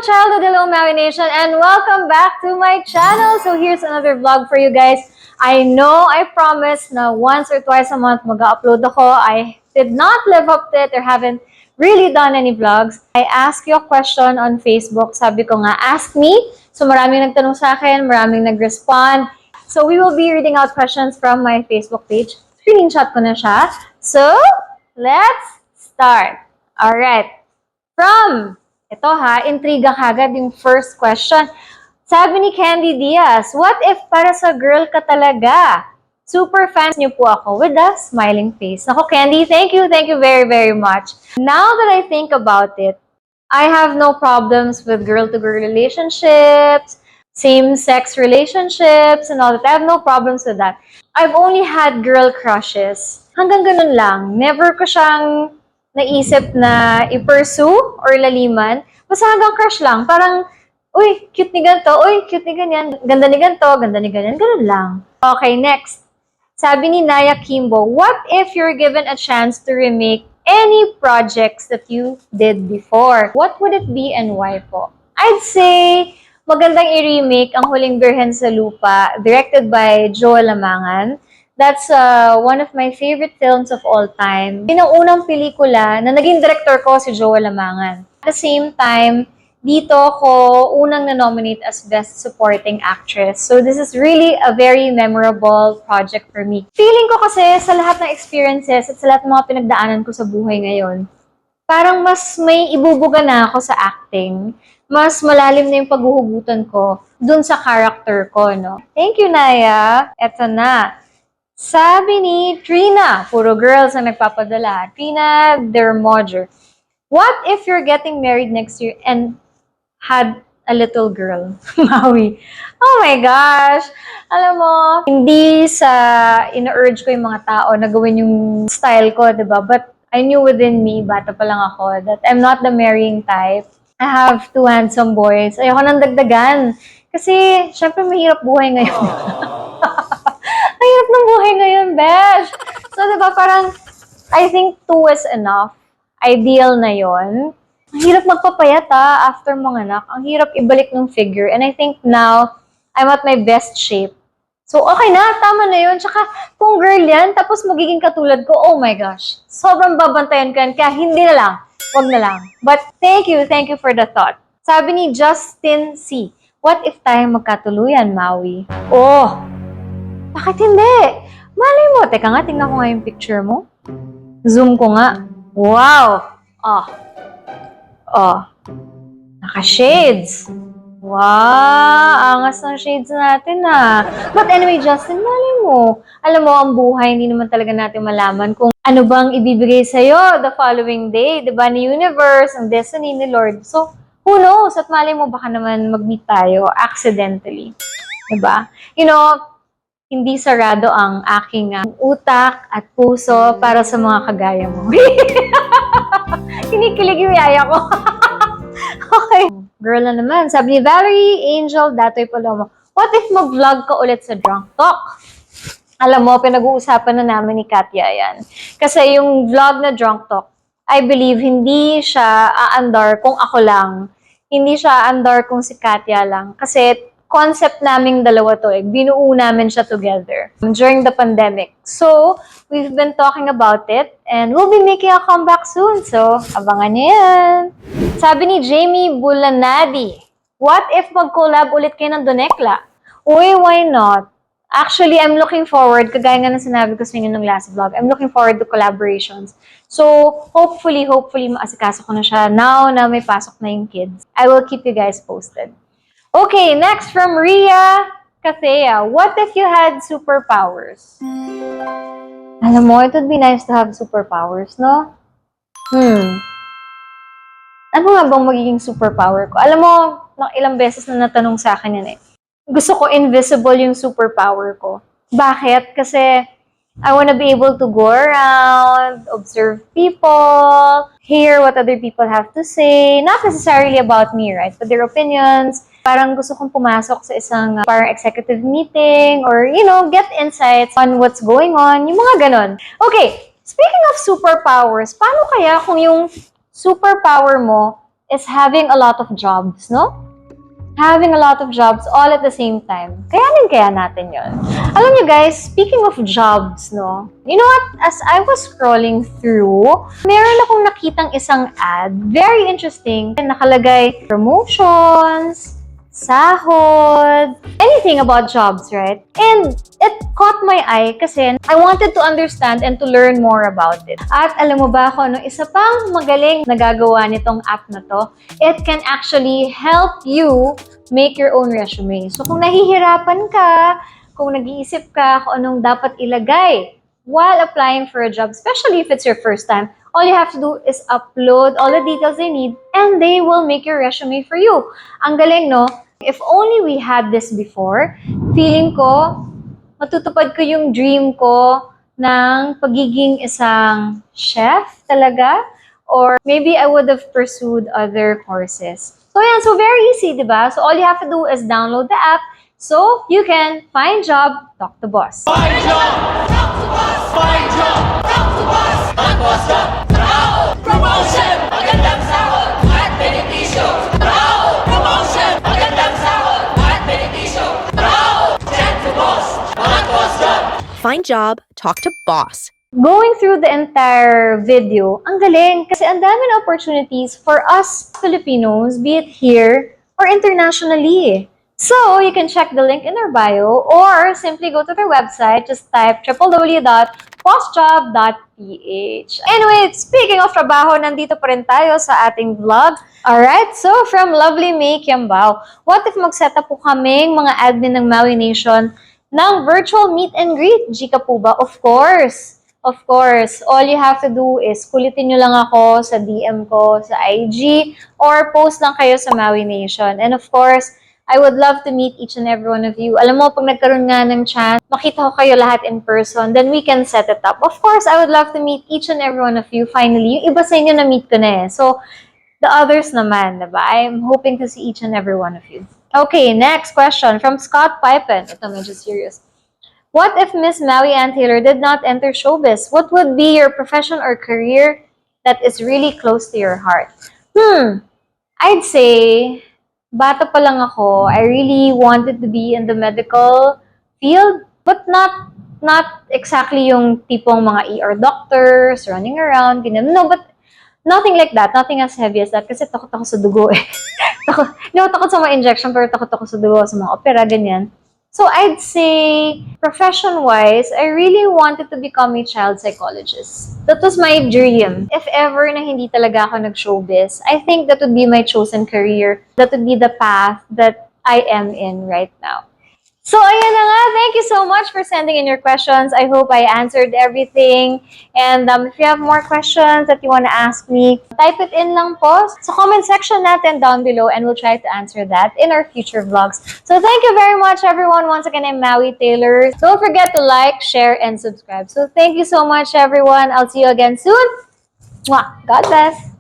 childhood, hello Maui Nation, and welcome back to my channel. So here's another vlog for you guys. I know I promised na once or twice a month mag-upload ako. I did not live up to it or haven't really done any vlogs. I asked you a question on Facebook. Sabi ko nga, ask me. So maraming nagtanong sa akin, maraming nag-respond. So we will be reading out questions from my Facebook page. Screenshot ko na siya. So let's start. Alright. Ito intriga kagad yung first question. Sabi ni Candy Diaz, what if para sa girl ka talaga? Super fans niyo po ako with a smiling face. Nako Candy, thank you very, very much. Now that I think about it, I have no problems with girl-to-girl relationships, same-sex relationships, and all that. I have no problems with that. I've only had girl crushes. Hanggang ganun lang. Never ko siyang naisip na i-pursue or laliman. Basta hanggang crush lang. Parang, uy, cute ni ganito, uy, cute ni ganyan, ganda ni ganito, ganda ni ganyan, ganun lang. Okay, next. Sabi ni Naya Kimbo, what if you're given a chance to remake any projects that you did before? What would it be and why po? I'd say, magandang i-remake Ang Huling Birhen sa Lupa, directed by Joel Lamangan. That's one of my favorite films of all time. Yun ang unang pelikula na naging director ko si Joel Lamangan. At the same time, dito ko unang na-nominate as Best Supporting Actress. So this is really a very memorable project for me. Feeling ko kasi sa lahat ng experiences at sa lahat ng mga pinagdaanan ko sa buhay ngayon, parang mas may ibubuga na ako sa acting. Mas malalim na yung paghuhugutan ko dun sa character ko, no? Thank you, Naya. Eto na. Sabi ni Trina, puro girls ang nagpapadala. Trina Dermodger. What if you're getting married next year and had a little girl? Maui. Oh my gosh. Alam mo, hindi sa ina-urge ko yung mga tao na gawin yung style ko, diba? But I knew within me, bata pa lang ako, that I'm not the marrying type. I have two handsome boys. Ayoko nang dagdagan. Kasi, syempre, mahirap buhay ngayon. Mahirap ng buhay ngayon, besh. So, diba, parang, I think 2 is enough. Ideal na yon. Ang hirap magpapayat, after manganak. Ang hirap ibalik ng figure. And I think now, I'm at my best shape. So, okay na. Tama na yun. Tsaka, kung girl yan, tapos magiging katulad ko, oh my gosh. Sobrang babantayan ko yan. Kaya hindi na lang. Wag na lang. But thank you for the thought. Sabi ni Justin C. What if tayo magkatuluyan, Maui? Oh! Bakit hindi? Malay mo. Teka nga, tingnan ko nga yung picture mo. Zoom ko nga. Wow! Naka-shades. Wow! Angas ng shades natin, But anyway, Justin, malay mo. Alam mo, ang buhay, hindi naman talaga natin malaman kung ano bang ibibigay sa'yo the following day. Diba? Ni universe, ang destiny ni Lord. So, who knows? At malay mo, baka naman mag-meet tayo accidentally. Diba? You know, hindi sarado ang aking utak at puso para sa mga kagaya mo. Kinikilig yung yaya ko. Okay. Girl na naman. Sabi ni Valerie Angel Datoy Palomo, what if mag-vlog ka ulit sa Drunk Talk? Alam mo, pinag-uusapan na namin ni Katya yan. Kasi yung vlog na Drunk Talk, I believe, hindi siya aandar kung ako lang. Hindi siya aandar kung si Katya lang. Kasi concept naming dalawa to, binuo namin siya together during the pandemic. So, we've been talking about it and we'll be making a comeback soon. So, abangan niyo yan. Sabi ni Jamie Bulanadi, what if mag-collab ulit kayo ng Donekla? Uy, why not? Actually, I'm looking forward, kagaya nga na sinabi ko sa inyo ng last vlog, I'm looking forward to collaborations. So, hopefully, maasikaso ko na siya now na may pasok na yung kids. I will keep you guys posted. Okay, next from Ria Kathea. What if you had superpowers? Alam mo, it would be nice to have superpowers, no? Ano nga bang magiging superpower ko? Alam mo, ilang beses na natanong sa akin yan Gusto ko invisible yung superpower ko. Bakit? Kasi I want to be able to go around, observe people, hear what other people have to say. Not necessarily about me, right? But their opinions. Parang gusto kong pumasok sa isang parang executive meeting or, get insights on what's going on. Yung mga ganon. Okay, speaking of superpowers, paano kaya kung yung superpower mo is having a lot of jobs, no? Having a lot of jobs all at the same time. Kaya natin yon. Alam niyo guys, speaking of jobs, no? You know what? As I was scrolling through, meron akong nakitang isang ad. Very interesting. Nakalagay, promotions, sahod, anything about jobs, right? And it caught my eye kasi I wanted to understand and to learn more about it. At alam mo ba kung ano, isa pang magaling nagagawa nitong app na to, it can actually help you make your own resume. So kung nahihirapan ka, kung nag-iisip ka kung anong dapat ilagay while applying for a job, especially if it's your first time, all you have to do is upload all the details they need and they will make your resume for you. Ang galing, no? If only we had this before, feeling ko, matutupad ko yung dream ko ng pagiging isang chef talaga, or maybe I would have pursued other courses. So yeah, so very easy, diba? So all you have to do is download the app so you can find job, talk to boss. Find job! Talk to boss! Find job! Talk to boss! Ang boss job! Trabaho! Promotion! Magandang sahod! At benepisyo! Trabaho! Promotion! Magandang sahod! At benepisyo! Trabaho! Chat to boss! Ang boss job! Find job, talk to boss. Going through the entire video, ang galing kasi ang dami na opportunities for us Filipinos, be it here or internationally. So, you can check the link in our bio or simply go to their website, just type www.bossjob.ph. Anyway, speaking of trabaho, nandito pa rin tayo sa ating vlog. Alright, so from lovely May Kiambao, what if mag-set up po kaming mga admin ng Maui Nation ng virtual meet and greet? Gika po ba? Of course! Of course, all you have to do is kulitin nyo lang ako sa DM ko sa IG or post lang kayo sa Maui Nation. And of course, I would love to meet each and every one of you. Alam mo, pag nagkaroon nga ng chance, makita ko kayo lahat in person, then we can set it up. Of course, I would love to meet each and every one of you finally. Yung iba sa inyo na-meet ko na eh. So, the others naman, diba? I'm hoping to see each and every one of you. Okay, next question from Scott Pipen. Ito medyo serious. What if Miss Maui Ann Taylor did not enter showbiz? What would be your profession or career that is really close to your heart? I'd say, bata pa lang ako, I really wanted to be in the medical field, but not exactly yung tipong mga ER doctors, running around, ganyan. No, but nothing like that. Nothing as heavy as that. Kasi takot ako sa dugo eh. takot sa mga injection, pero takot ako sa dugo, sa mga opera, ganyan. So I'd say, profession-wise, I really wanted to become a child psychologist. That was my dream. If ever na hindi talaga ako nag-showbiz, I think that would be my chosen career. That would be the path that I am in right now. So, ayan na nga. Thank you so much for sending in your questions. I hope I answered everything. And if you have more questions that you want to ask me, type it in lang po sa comment section natin down below and we'll try to answer that in our future vlogs. So, thank you very much, everyone. Once again, I'm Maui Taylor. Don't forget to like, share, and subscribe. So, thank you so much, everyone. I'll see you again soon. Mwah! God bless!